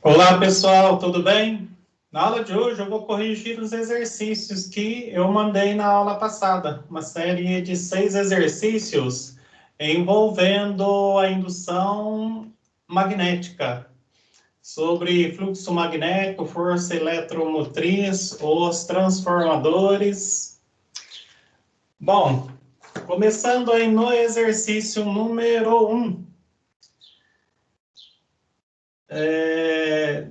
Olá pessoal, tudo bem? Na aula de hoje eu vou corrigir os exercícios que eu mandei na aula passada, uma série de 6 exercícios envolvendo a indução magnética, sobre fluxo magnético, força eletromotriz, os transformadores. Bom, começando aí no exercício número 1.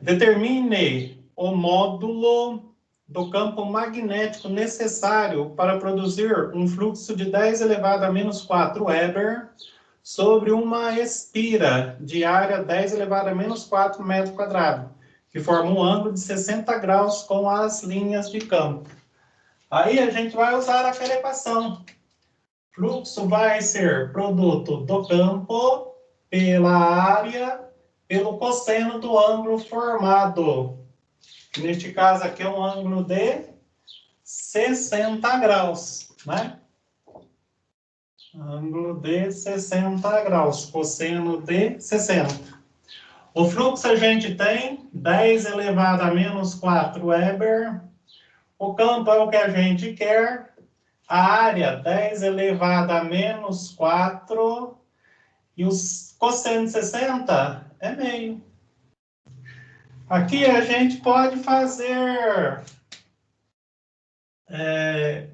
Determine o módulo do campo magnético necessário para produzir um fluxo de 10 elevado a menos 4 Weber sobre uma espira de área 10 elevado a menos 4 metros quadrados, que forma um ângulo de 60 graus com as linhas de campo. Aí a gente vai usar aquela equação. Fluxo vai ser produto do campo pela área pelo cosseno do ângulo formado. Neste caso aqui é um ângulo de 60 graus, né? Ângulo de 60 graus, cosseno de 60. O fluxo a gente tem 10 elevado a menos 4 Weber. O campo é o que a gente quer. A área 10 elevado a menos 4. E o cosseno de 60 é meio. Aqui a gente pode fazer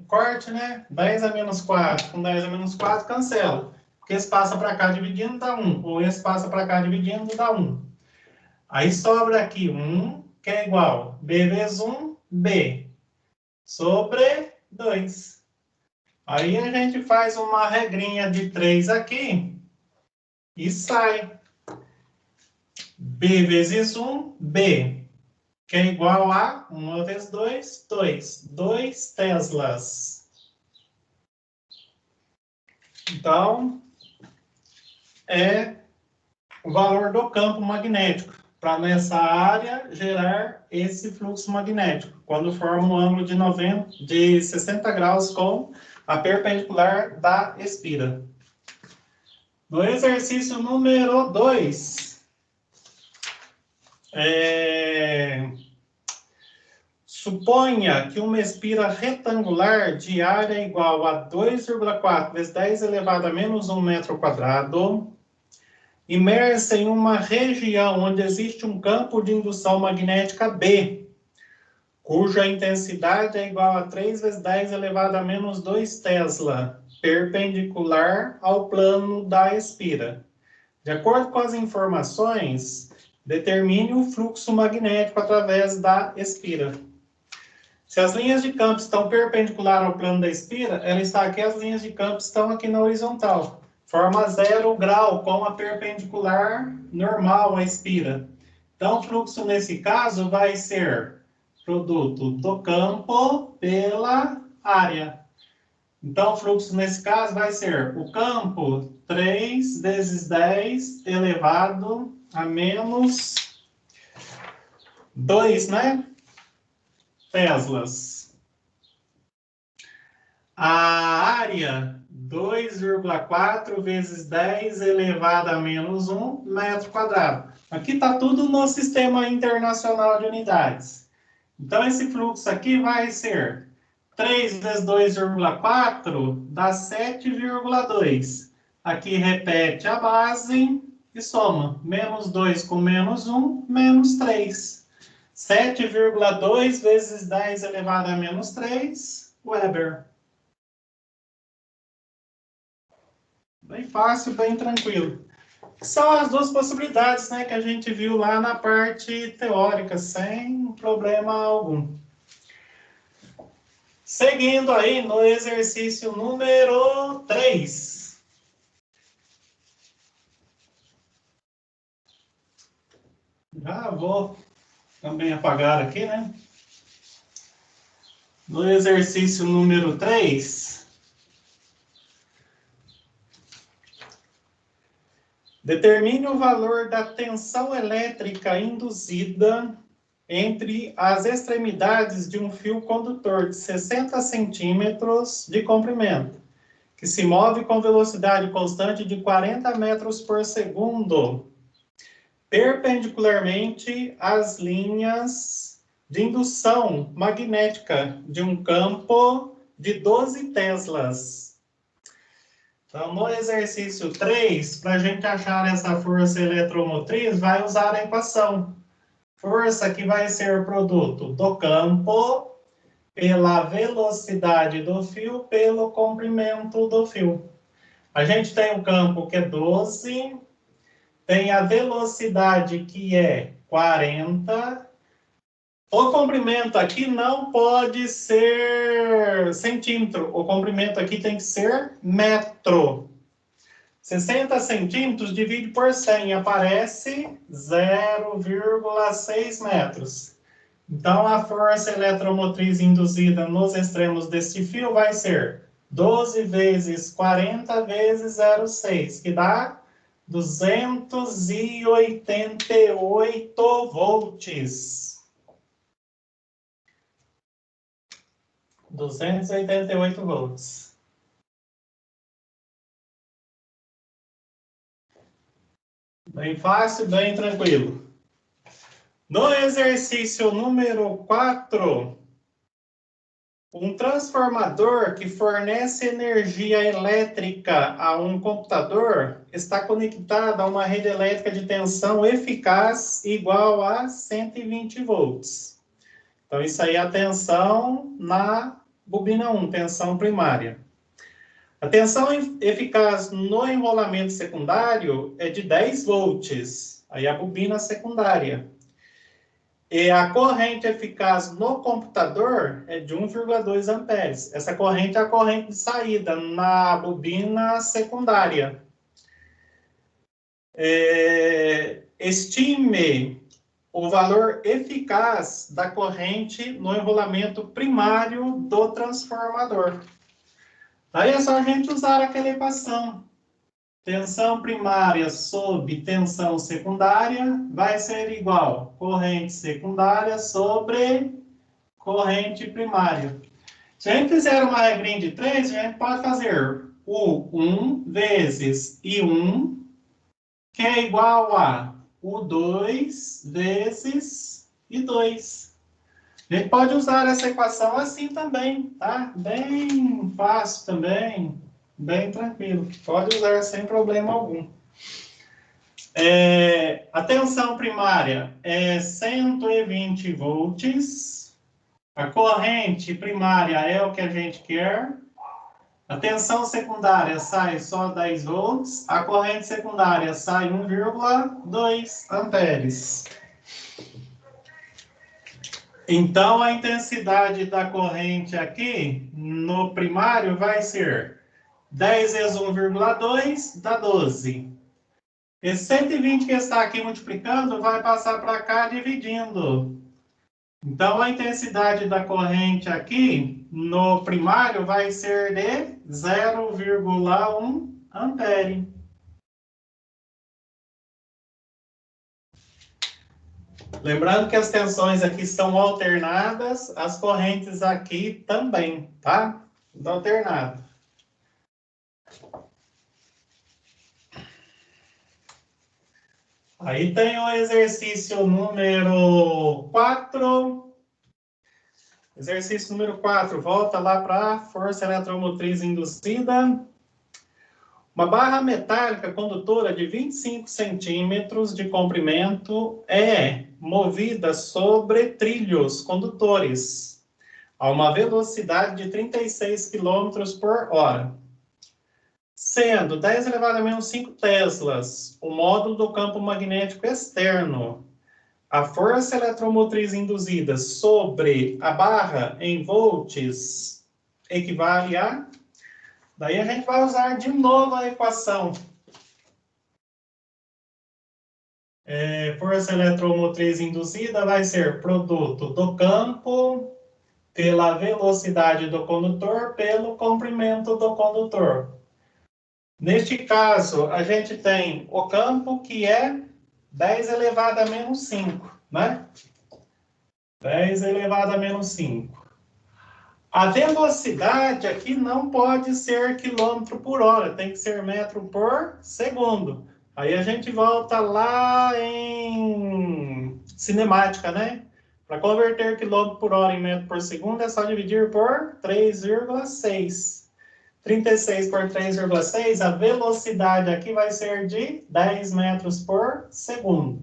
corte, né? 10 a menos 4 com 10 a menos 4 cancela. Porque esse passa para cá dividindo dá 1. Ou esse passa para cá dividindo dá 1. Aí sobra aqui 1, que é igual B vezes 1, B, sobre 2. Aí a gente faz uma regrinha de 3 aqui e sai. B vezes 1, B, que é igual a 1 vezes 2, 2. 2 teslas. Então, é o valor do campo magnético para nessa área gerar esse fluxo magnético, quando forma um ângulo de 60 graus com a perpendicular da espira. No exercício número 2, suponha que uma espira retangular de área igual a 2,4 vezes 10 elevado a menos 1 metro quadrado, imersa em uma região onde existe um campo de indução magnética B, cuja intensidade é igual a 3 vezes 10 elevado a menos 2 Tesla, perpendicular ao plano da espira. De acordo com as informações, determine o fluxo magnético através da espira. Se as linhas de campo estão perpendiculares ao plano da espira, ela está aqui, as linhas de campo estão aqui na horizontal. Forma 0 grau com a perpendicular normal à espira. Então, o fluxo nesse caso vai ser produto do campo pela área. Então, o fluxo nesse caso vai ser o campo 3 vezes 10 elevado a menos 2, né? Teslas. A área 2,4 vezes 10 elevado a menos 1 metro quadrado. Aqui está tudo no Sistema Internacional de Unidades. Então, esse fluxo aqui vai ser 3 vezes 2,4 dá 7,2. Aqui repete a base e soma. Menos 2 com menos 1, menos 3. 7,2 vezes 10 elevado a menos 3, Weber. Bem fácil, bem tranquilo. São as duas possibilidades, né, que a gente viu lá na parte teórica, sem problema algum. Seguindo aí no exercício número 3. Já vou também apagar aqui, né? No exercício número 3, determine o valor da tensão elétrica induzida entre as extremidades de um fio condutor de 60 centímetros de comprimento, que se move com velocidade constante de 40 metros por segundo, perpendicularmente às linhas de indução magnética de um campo de 12 teslas. Então, no exercício 3, para a gente achar essa força eletromotriz, vai usar a equação. Força que vai ser produto do campo pela velocidade do fio pelo comprimento do fio. A gente tem o campo que é 12, tem a velocidade que é 40. O comprimento aqui não pode ser centímetro, o comprimento aqui tem que ser metro. 60 centímetros divide por 100, aparece 0,6 metros. Então, a força eletromotriz induzida nos extremos deste fio vai ser 12 vezes 40 vezes 0,6, que dá 288 volts. 288 volts. Bem fácil, bem tranquilo. No exercício número 4, um transformador que fornece energia elétrica a um computador está conectado a uma rede elétrica de tensão eficaz igual a 120 volts. Então, isso aí é a tensão na bobina 1, tensão primária. A tensão eficaz no enrolamento secundário é de 10 volts, aí a bobina secundária. E a corrente eficaz no computador é de 1,2 amperes. Essa corrente é a corrente de saída na bobina secundária. Estime o valor eficaz da corrente no enrolamento primário do transformador. Aí é só a gente usar aquela equação. Tensão primária sobre tensão secundária vai ser igual corrente secundária sobre corrente primária. Se a gente fizer uma regrinha de 3, a gente pode fazer U1 vezes I1, que é igual a U2 vezes I2. A gente pode usar essa equação assim também, tá? Bem fácil também, bem tranquilo. Pode usar sem problema algum. A tensão primária é 120 volts. A corrente primária é o que a gente quer. A tensão secundária sai só 10 volts. A corrente secundária sai 1,2 amperes. Então, a intensidade da corrente aqui, no primário, vai ser 10 vezes 1,2 dá 12. Esse 120 que está aqui multiplicando vai passar para cá dividindo. Então, a intensidade da corrente aqui, no primário, vai ser de 0,1 ampere. Lembrando que as tensões aqui são alternadas, as correntes aqui também, tá? Tudo alternado. Aí tem o exercício número 4. Exercício número 4, volta lá para a força eletromotriz induzida. Uma barra metálica condutora de 25 centímetros de comprimento é movida sobre trilhos condutores a uma velocidade de 36 km por hora. Sendo 10 elevado a menos 5 teslas o módulo do campo magnético externo, a força eletromotriz induzida sobre a barra em volts equivale a... Daí a gente vai usar de novo a equação. Força eletromotriz induzida vai ser produto do campo pela velocidade do condutor pelo comprimento do condutor. Neste caso, a gente tem o campo que é 10 elevado a menos 5, né? 10 elevado a menos 5. A velocidade aqui não pode ser quilômetro por hora, tem que ser metro por segundo. Aí a gente volta lá em cinemática, né? Para converter quilômetro por hora em metro por segundo, é só dividir por 3,6. 36 por 3,6, a velocidade aqui vai ser de 10 metros por segundo.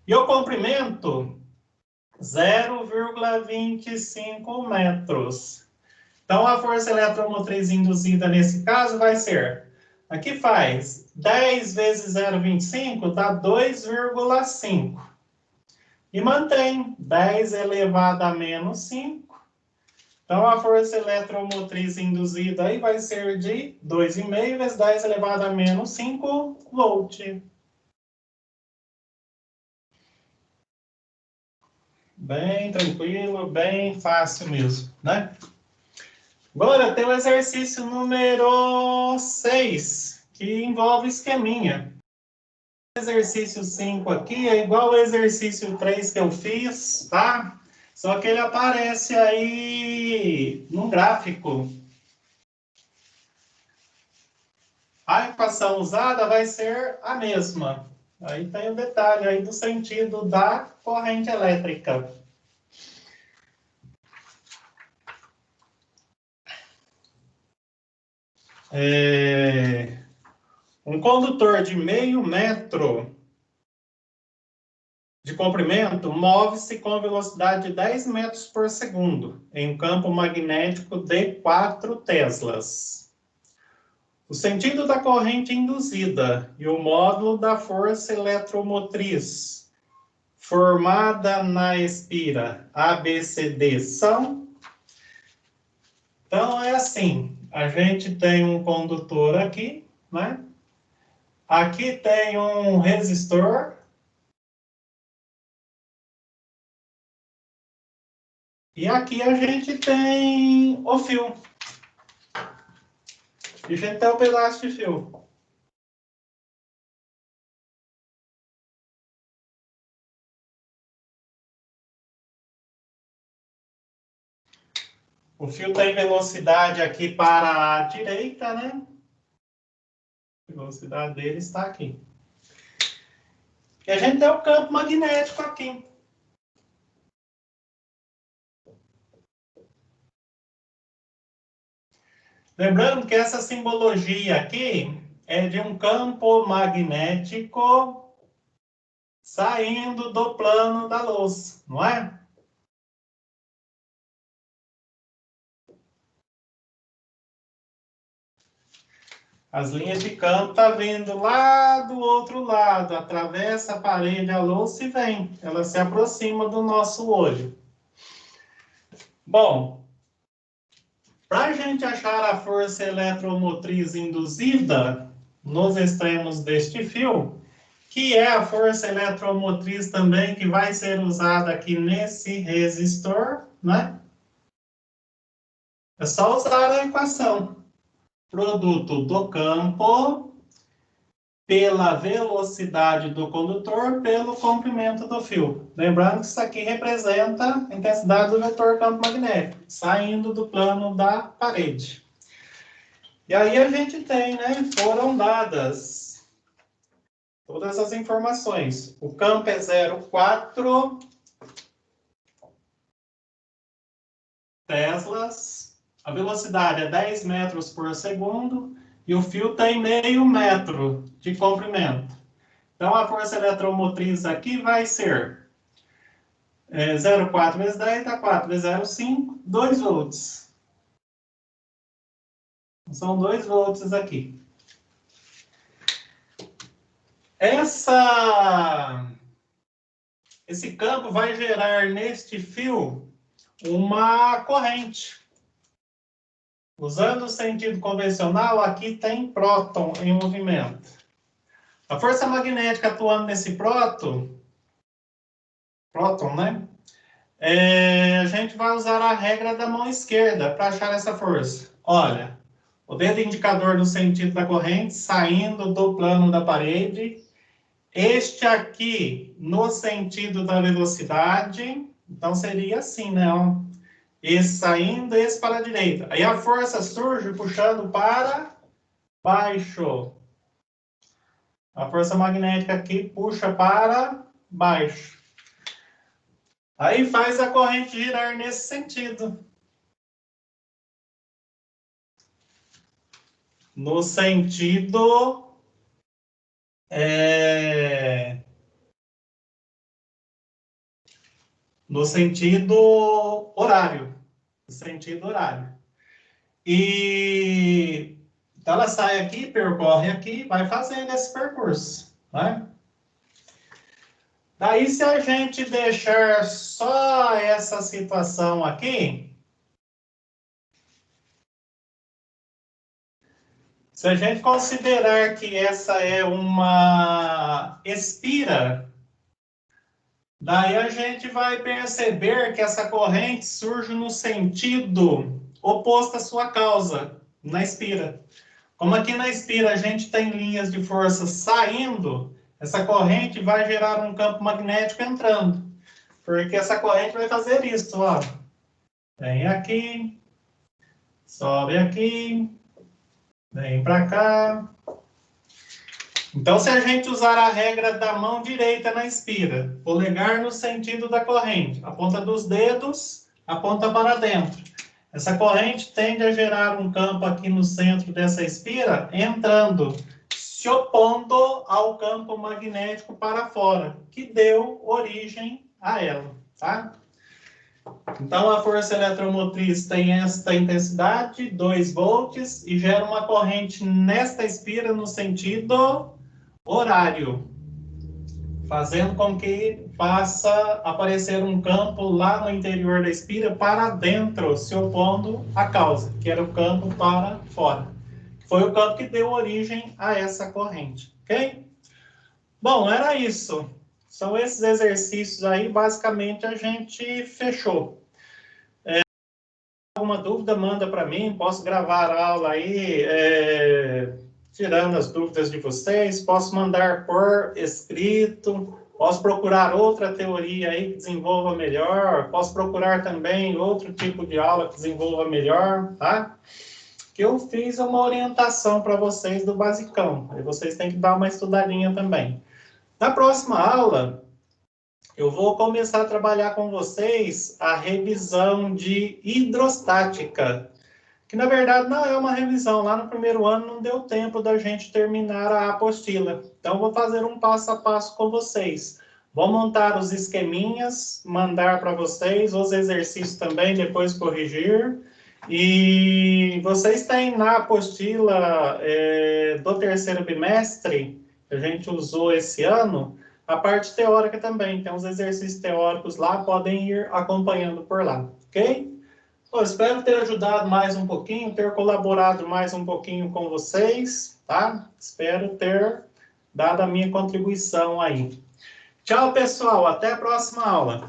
E o comprimento, 0,25 metros. Então, a força eletromotriz induzida nesse caso vai ser, aqui faz 10 vezes 0,25 dá 2,5. E mantém 10 elevado a menos 5. Então, a força eletromotriz induzida aí vai ser de 2,5 vezes 10 elevado a menos 5 volt. Bem tranquilo, bem fácil mesmo, né? Agora tem o exercício número 6, que envolve esqueminha. O exercício 5 aqui é igual ao exercício 3 que eu fiz, tá? Só que ele aparece aí no gráfico. A equação usada vai ser a mesma. Aí tem o detalhe aí do sentido da corrente elétrica. Um condutor de 0,5 metro de comprimento move-se com velocidade de 10 metros por segundo em um campo magnético de 4 teslas. O sentido da corrente induzida e o módulo da força eletromotriz formada na espira ABCD são... Então, é assim, a gente tem um condutor aqui, né? Aqui tem um resistor. E aqui a gente tem o fio. E a gente tem um pedaço de fio. O fio tem velocidade aqui para a direita, né? A velocidade dele está aqui. E a gente tem o campo magnético aqui. Lembrando que essa simbologia aqui é de um campo magnético saindo do plano da luz, não é? As linhas de campo estão vindo lá do outro lado, atravessa a parede, a luz e vem. Ela se aproxima do nosso olho. Bom, para a gente achar a força eletromotriz induzida nos extremos deste fio, que é a força eletromotriz também que vai ser usada aqui nesse resistor, né? É só usar a equação. Produto do campo pela velocidade do condutor pelo comprimento do fio. Lembrando que isso aqui representa a intensidade do vetor campo magnético, saindo do plano da parede. E aí a gente tem, né, foram dadas todas as informações. O campo é 0,4 teslas, a velocidade é 10 metros por segundo, e o fio tem 0,5 metro de comprimento. Então, a força eletromotriz aqui vai ser 0,4 vezes 10 dá 4 vezes 0,5, 2 volts. São 2 volts aqui. Esse campo vai gerar neste fio uma corrente. Usando o sentido convencional, aqui tem próton em movimento. A força magnética atuando nesse próton, né? A gente vai usar a regra da mão esquerda para achar essa força. Olha, o dedo indicador no sentido da corrente saindo do plano da parede. Este aqui no sentido da velocidade. Então seria assim, né? Esse saindo, esse para a direita. Aí a força surge puxando para baixo. A força magnética aqui puxa para baixo. Aí faz a corrente girar nesse sentido. No sentido... no sentido horário. No sentido horário. E então ela sai aqui, percorre aqui, vai fazendo esse percurso, né? Daí, se a gente deixar só essa situação aqui, se a gente considerar que essa é uma espira, daí a gente vai perceber que essa corrente surge no sentido oposto à sua causa, na espira. Como aqui na espira a gente tem linhas de força saindo, essa corrente vai gerar um campo magnético entrando. Porque essa corrente vai fazer isso, ó. Vem aqui, sobe aqui, vem para cá. Então, se a gente usar a regra da mão direita na espira, polegar no sentido da corrente, a ponta dos dedos aponta para dentro. Essa corrente tende a gerar um campo aqui no centro dessa espira, entrando, se opondo ao campo magnético para fora, que deu origem a ela, tá? Então, a força eletromotriz tem esta intensidade, 2 volts, e gera uma corrente nesta espira no sentido horário, fazendo com que faça aparecer um campo lá no interior da espira para dentro, se opondo à causa, que era o campo para fora. Foi o campo que deu origem a essa corrente, ok? Bom, era isso. São esses exercícios aí, basicamente a gente fechou. Alguma dúvida, manda para mim, posso gravar a aula aí, tirando as dúvidas de vocês, posso mandar por escrito, posso procurar outra teoria aí que desenvolva melhor, posso procurar também outro tipo de aula que desenvolva melhor, tá? Que eu fiz uma orientação para vocês do basicão, aí vocês têm que dar uma estudadinha também. Na próxima aula, eu vou começar a trabalhar com vocês a revisão de hidrostática, que na verdade não é uma revisão. Lá no primeiro ano não deu tempo da gente terminar a apostila. Então, vou fazer um passo a passo com vocês. Vou montar os esqueminhas, mandar para vocês, os exercícios também, depois corrigir. E vocês têm na apostila do terceiro bimestre, que a gente usou esse ano, a parte teórica também. Tem uns exercícios teóricos lá, podem ir acompanhando por lá, ok? Bom, espero ter ajudado mais um pouquinho, ter colaborado mais um pouquinho com vocês, tá? Espero ter dado a minha contribuição aí. Tchau, pessoal. Até a próxima aula.